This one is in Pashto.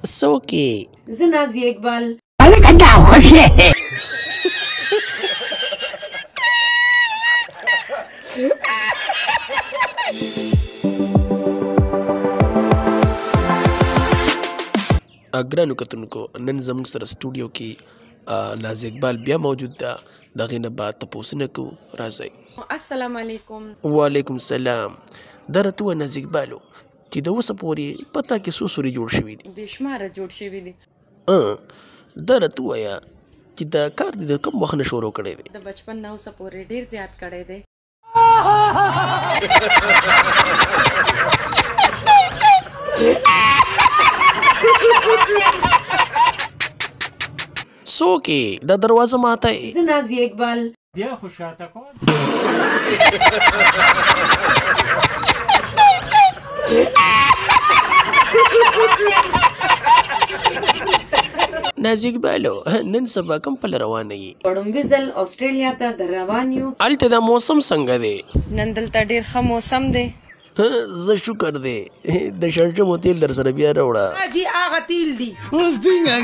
سوكي زه نازیه اقبال. ګرانو کتونکو نن زموږ سره سټوډیو کې ناز اقبال بیا موجود ده. د هغې نه به تپوسونه کوو. راځئ. السلام علیکم. وعلیکم السلام. دا راته ووایه ناز اقبالو چې د اوسه پورې په تا کې څو سوري جوړ شوي دي؟ بېشماره جوړ شوي دي. دا راته ووایه چې دا کار دې د کوم وخت نه شروع کړی دی؟ د بچپن نه اوسه پورې ډېر زیات کړی دی. څوک دا دروازه ماتی؟ زه نازیه اقبال. بیا خو شاته کول. ناز اقبالو نن سبا کوم پل روانه یې؟ په لومړي ځل اسټرالیا ته در روان یو. هلته دا موسم څنګه دی؟ نن دلته ډېر ښه موسم دی. زه شکر دی د شړشمو تیل در سره بیا راوړه. جی هغه تیل دي. اوس ټینګه